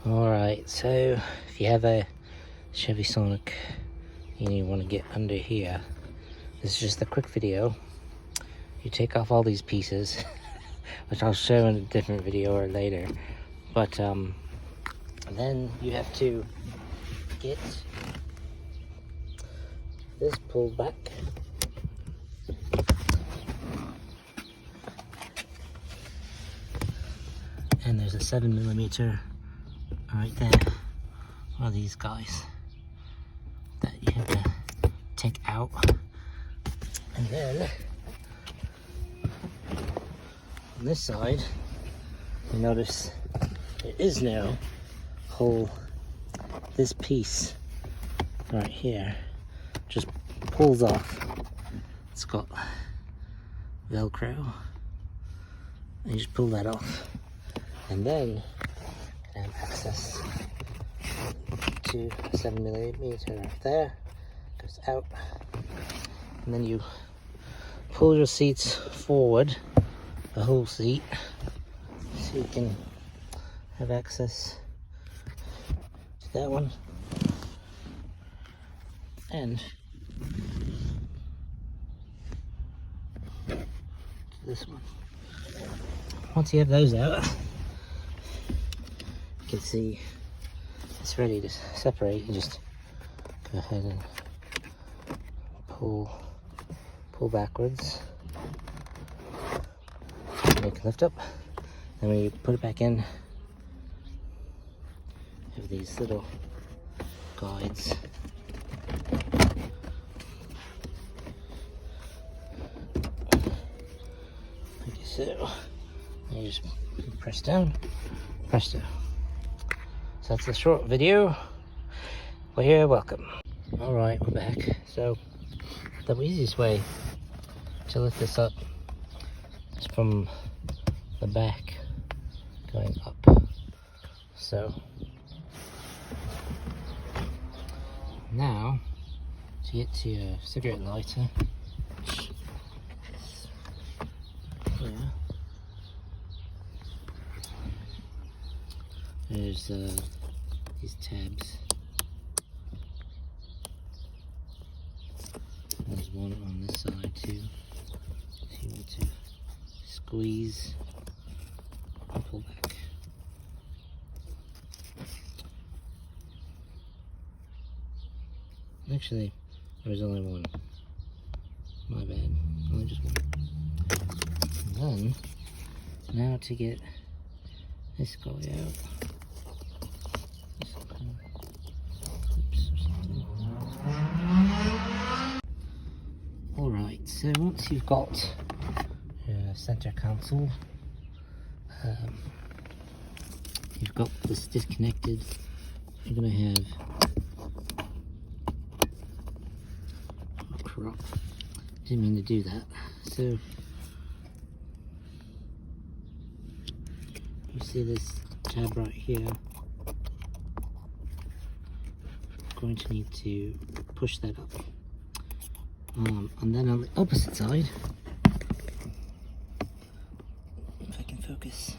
Alright, so if you have a Chevy Sonic and you want to get under here, this is just a quick video. You take off all these pieces, which I'll show in a different video or later, but then you have to get this pulled back. And there's a 7mm right there. One of these guys that you have to take out. And then on this side, you notice there is no hole. This piece right here just pulls off. It's got Velcro. And you just pull that off. And then you can have access to a 7mm right there. Goes out. And then you pull your seats forward, the whole seat, so you can have access to that one and to this one. Once you have those out, you can see it's ready to separate. You just go ahead and pull backwards. And you can lift up. Then when you put it back in, you have these little guides. Like so. And you just press down, presto. So that's the short video. Well, you're welcome. Alright, we're back. So the easiest way to lift this up is from the back going up. So now to get to your cigarette lighter, yeah, there's these tabs. There's one on this side too. If you want to squeeze and pull back. Actually, there was only one. My bad. Only just one. And then, now to get this guy out. Alright, so once you've got your center console, you've got this disconnected, you're going to have crap. Didn't mean to do that. So you see this tab right here. I'm going to need to push that up. And then on the opposite side, if I can focus,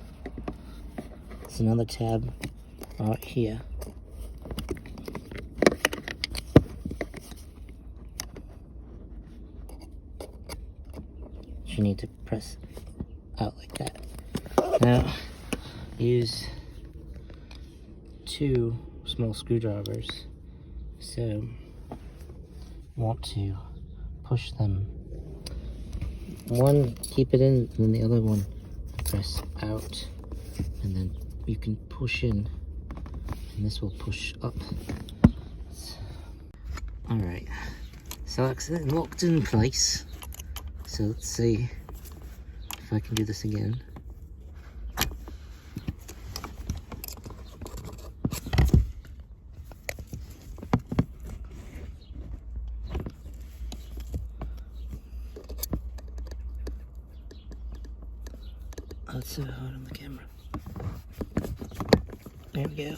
it's another tab right here. You need to press out like that. Now, use 2 small screwdrivers. So, want to push them. One, keep it in, and then the other one, press out, and then you can push in, and this will push up. Alright, so it's locked in place. So let's see if I can do this again. Oh, it's so hard on the camera. There we go.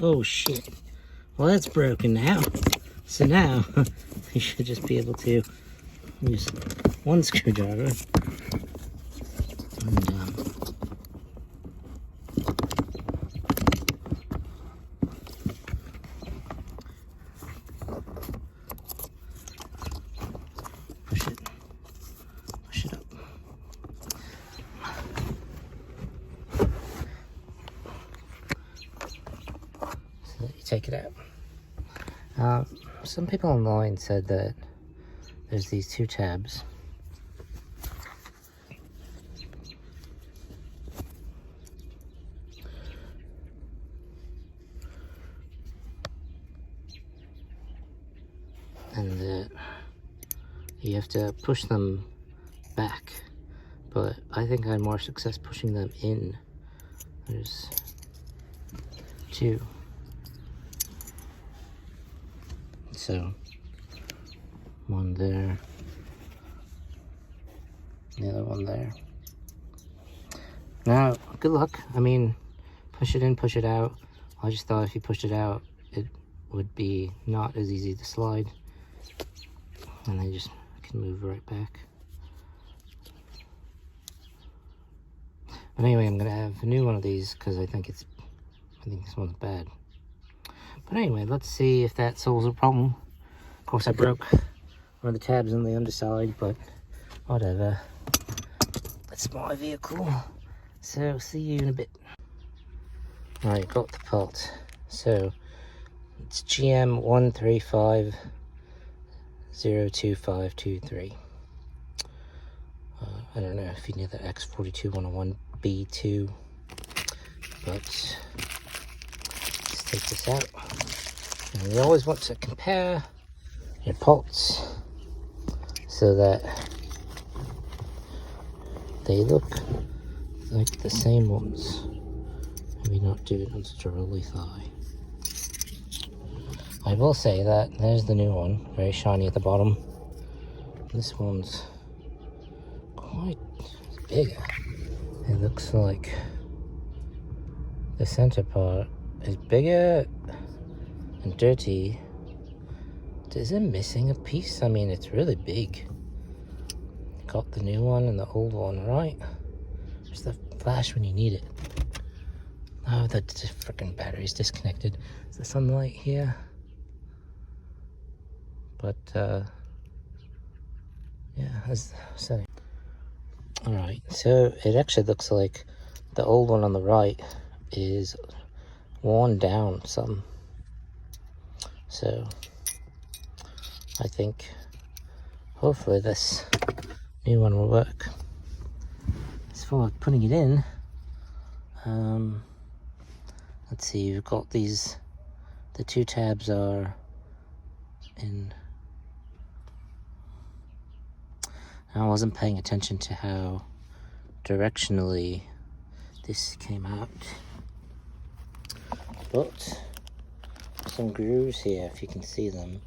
Oh shit. Well, that's broken now. So now, you should just be able to use one screwdriver and push it up. So you take it out. Some people online said that there's these two tabs. And that you have to push them back, but I think I had more success pushing them in. There's two. So, one there, the other one there. Now, good luck. I mean, push it in, push it out. I just thought if you pushed it out, it would be not as easy to slide. And then just can move right back. But anyway, I'm gonna have a new one of these because I think this one's bad. But anyway, let's see if that solves the problem. Of course, I broke one of the tabs on the underside, but whatever. That's my vehicle. So, see you in a bit. Alright, got the part. So, it's GM 135-02523. I don't know if you knew that X42101B2, but let's take this out. And you always want to compare your parts so that they look like the same ones. Maybe not do it on such a rolly thigh. I will say that there's the new one, very shiny at the bottom. This one's quite bigger. It looks like the center part is bigger and dirty. Is it missing a piece? I mean, it's really big. Got the new one and the old one, right? There's the flash when you need it. Oh, the freaking battery's disconnected. Is the sunlight here? But, yeah, that's setting. Alright, so it actually looks like the old one on the right is worn down some. So, I think hopefully this new one will work. As for putting it in, let's see, you've got these, the two tabs are in. I wasn't paying attention to how directionally this came out, but some grooves here, if you can see them.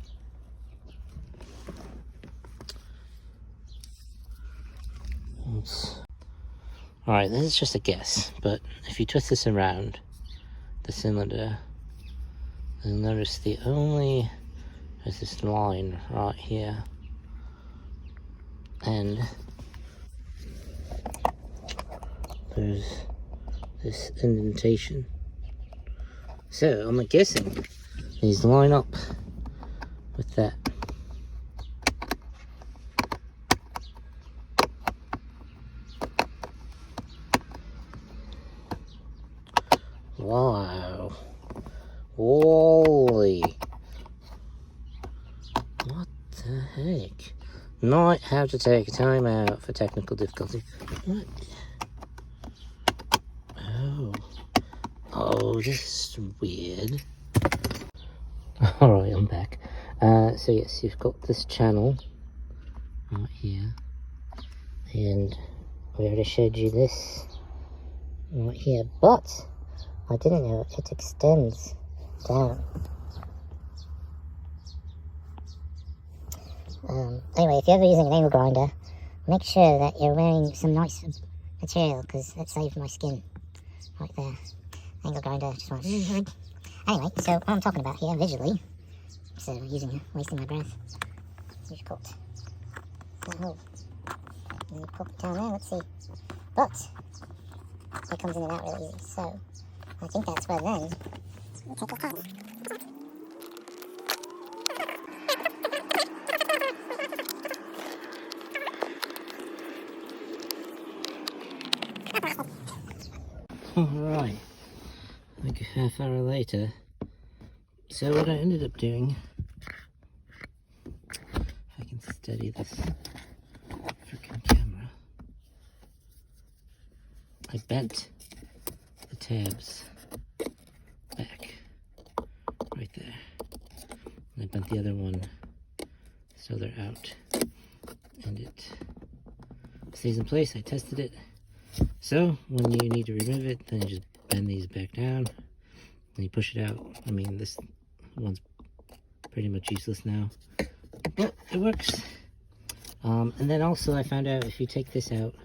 Alright, this is just a guess, but if you twist this around the cylinder, you'll notice there's this line right here, and there's this indentation. So I'm guessing these line up with that. Wow. Holy. What the heck? Might have to take a time out for technical difficulty. What? Oh, this is weird. Alright, I'm back. So yes, you've got this channel right here. And we already showed you this right here, but I didn't know it extends down. Anyway, if you're ever using an angle grinder, make sure that you're wearing some nice material, because it saved my skin right there. Angle grinder, just want Anyway, so what I'm talking about here visually, so wasting my breath, you've got that hole. And you pop it down there, let's see. But it comes in and out really easy, so I think that's where then you take your time. Alright, like a half hour later. So what I ended up doing, if I can steady this freaking camera, I bent the tabs back, right there. And I bent the other one so they're out. And it stays in place. I tested it. So when you need to remove it, then you just bend these back down and you push it out. I mean, this one's pretty much useless now, but it works. And then also I found out if you take this out,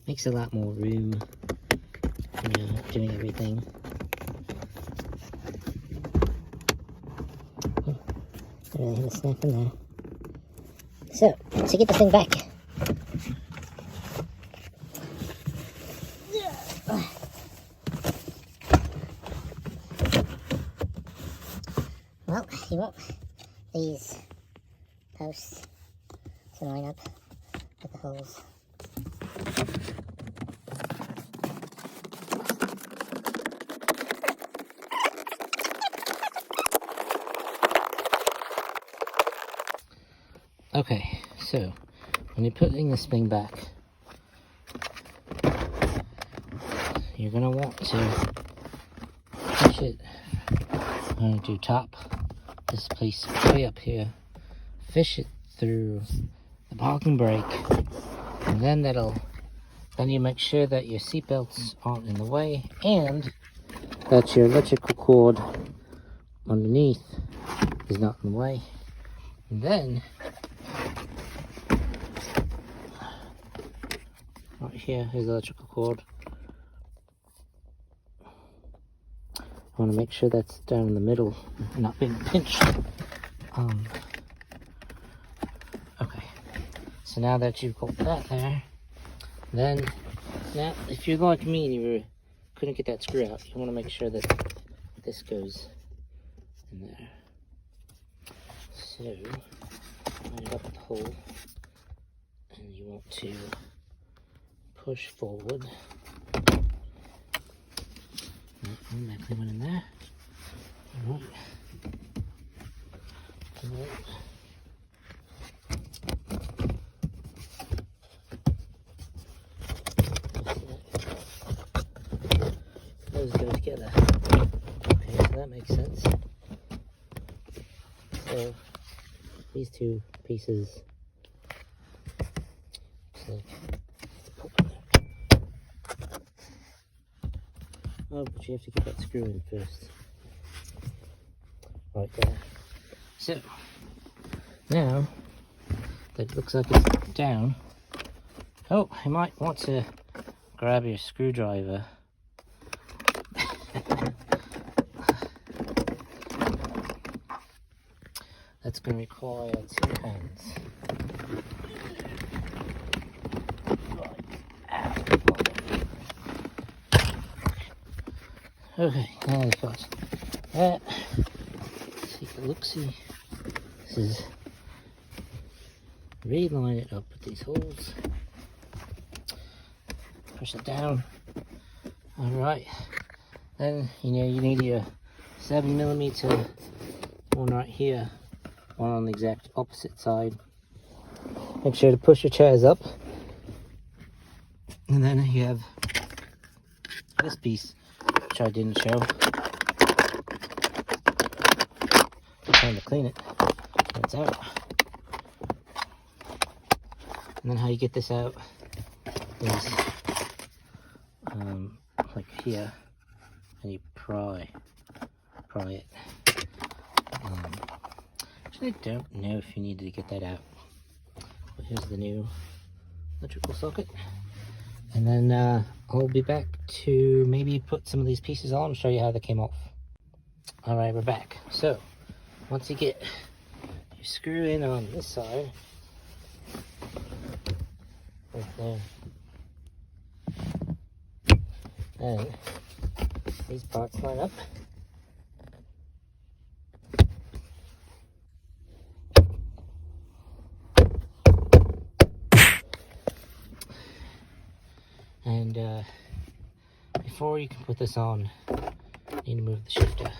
makes a lot more room, you know, doing everything. Oh, I really had a snap in there. So, to get this thing back, well, you want these posts to line up with the holes. Okay, so when you're putting this thing back, you're going to want to push it. I'm going to do top, this place way up here, fish it through the parking brake, and then then you make sure that your seat belts aren't in the way and that your electrical cord underneath is not in the way. And then right here is the electrical cord. I want to make sure that's down in the middle, not being pinched. Okay, so now that you've got that there, then now if you're like me and you couldn't get that screw out, you want to make sure that this goes in there. So line it up with the hole, and you want to push forward. Automatically went in there. Alright. Those go together. Okay, so that makes sense. So these two pieces, like, oh, but you have to get that screw in first. Right there. So, now that it looks like it's down, oh, you might want to grab your screwdriver. That's going to require 2 hands. Okay, now we've got that. Take a look-see. This is reline it up with these holes. Push it down. Alright. Then you need your 7mm one right here, one on the exact opposite side. Make sure to push your chairs up. And then you have this piece, which I didn't show. I'm trying to clean it. It's out. And then how you get this out is like here, and you pry it. Actually, I don't know if you needed to get that out. But here's the new electrical socket. And then I'll be back to maybe put some of these pieces on and show you how they came off. All right, we're back. So once you get your screw in on this side, right there, and these parts line up. And before you can put this on, you need to move the shifter.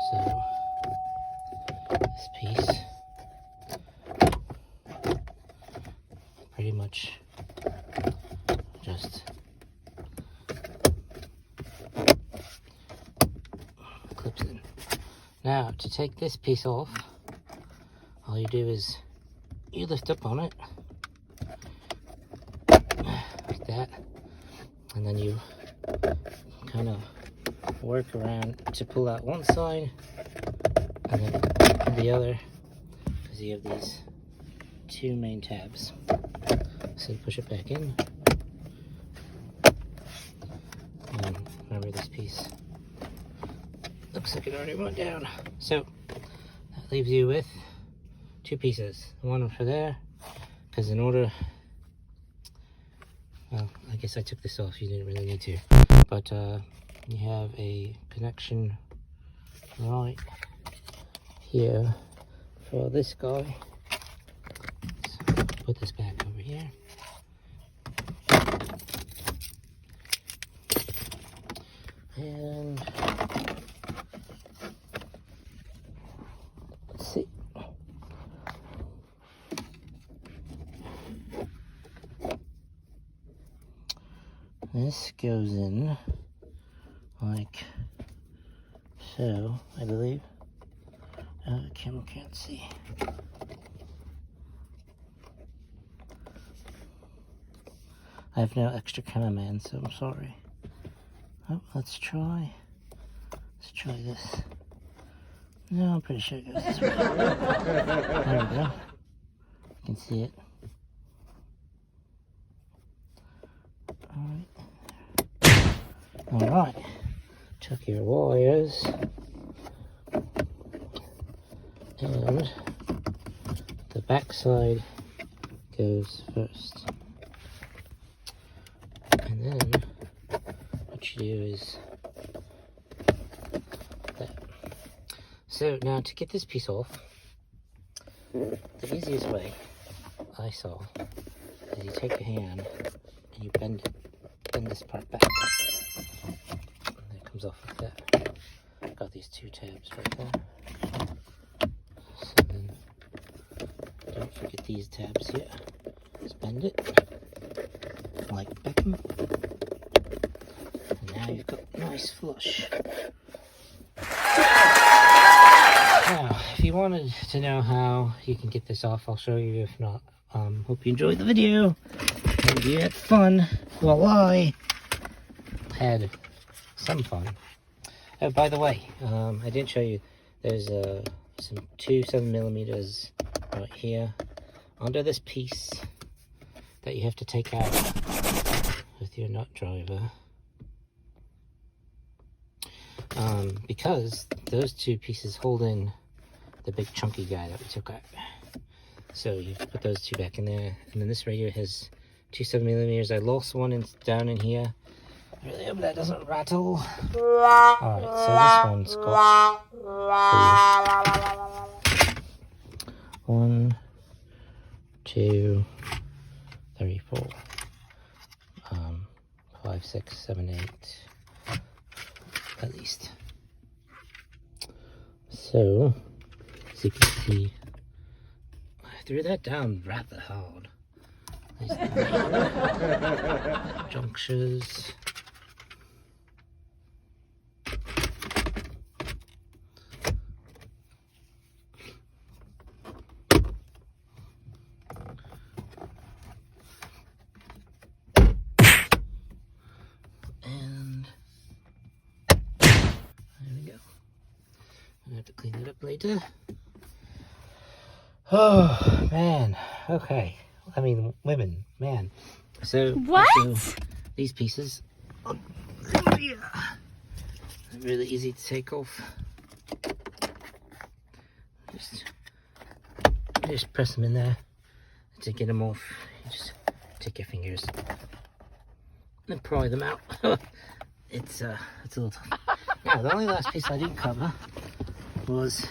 So this piece pretty much just clips in. Now to take this piece off, all you do is you lift up on it like that, and then you kind of work around to pull out one side and then the other, because you have these two main tabs. So you push it back in, and remember this piece looks like it already went down. So that leaves you with two pieces, one for there, because in order, well, I guess I took this off, you didn't really need to, but you have a connection right here for this guy. So put this back over here. And let's see. This goes in like so, I believe. The camera can't see. I have no extra cameraman, so I'm sorry. Oh, let's try this. No, I'm pretty sure it goes this way. There we go. You can see it. Alright, tuck your wires, and the back side goes first. And then what you do is that. So now to get this piece off, the easiest way I saw is you take your hand and you bend this part back. And it comes off like that. I've got these two tabs right there. So then don't forget these tabs here. Just bend it like Beckham. And now you've got nice flush. Now, if you wanted to know how you can get this off, I'll show you. If not, hope you enjoyed the video. Hope you had fun while I had some fun. Oh, by the way, I didn't show you. There's some 2 7mm right here under this piece that you have to take out with your nut driver. Because those 2 pieces hold in the big chunky guy that we took out. So you put those 2 back in there, and then this radio has 2 7mm. I lost one down in here. I really hope that doesn't rattle. Alright, so this one's got 1, 2, 3, 4, 5, 6, 7, 8. At least. So, as you can see, I threw that down rather hard. These junctures. I have to clean it up later. But, yeah, that's it. So, now, to get this off, the easiest way I saw is you just put your hand Oh, man. Okay. I mean, women, man. So, What? So these pieces are really easy to take off. Just press them in there. To get them off, you just take your fingers and pry them out. It's a little tough. Now, the only last piece I did cover was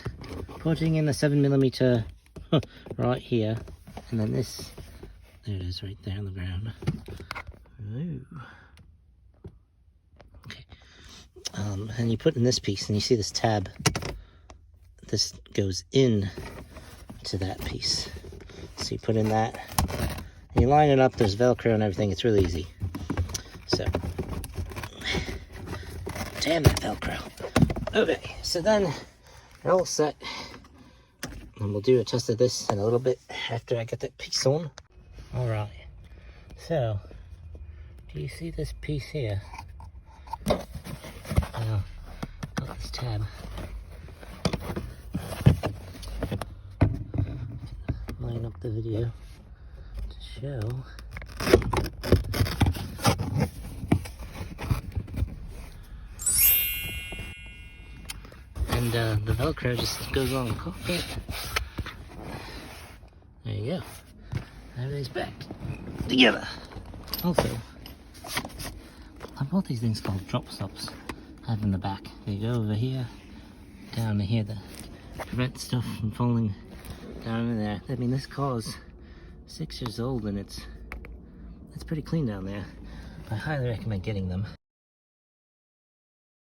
putting in the 7mm right here, and then this. There it is, right there on the ground. Ooh. Okay. And you put in this piece, and you see this tab. This goes in to that piece. So you put in that, and you line it up. There's Velcro and everything. It's really easy. So, damn that Velcro. Okay, so then we're all set, and we'll do a test of this in a little bit after I get that piece on. All right. So, do you see this piece here? Got this tab. Line up the video to show. And the Velcro just goes along the cockpit. There you go. Everything's back together. Also, I bought these things called drop stops. I have in the back. They go over here, down to here, to prevent stuff from falling down in there. I mean, this car's 6 years old and it's pretty clean down there. I highly recommend getting them.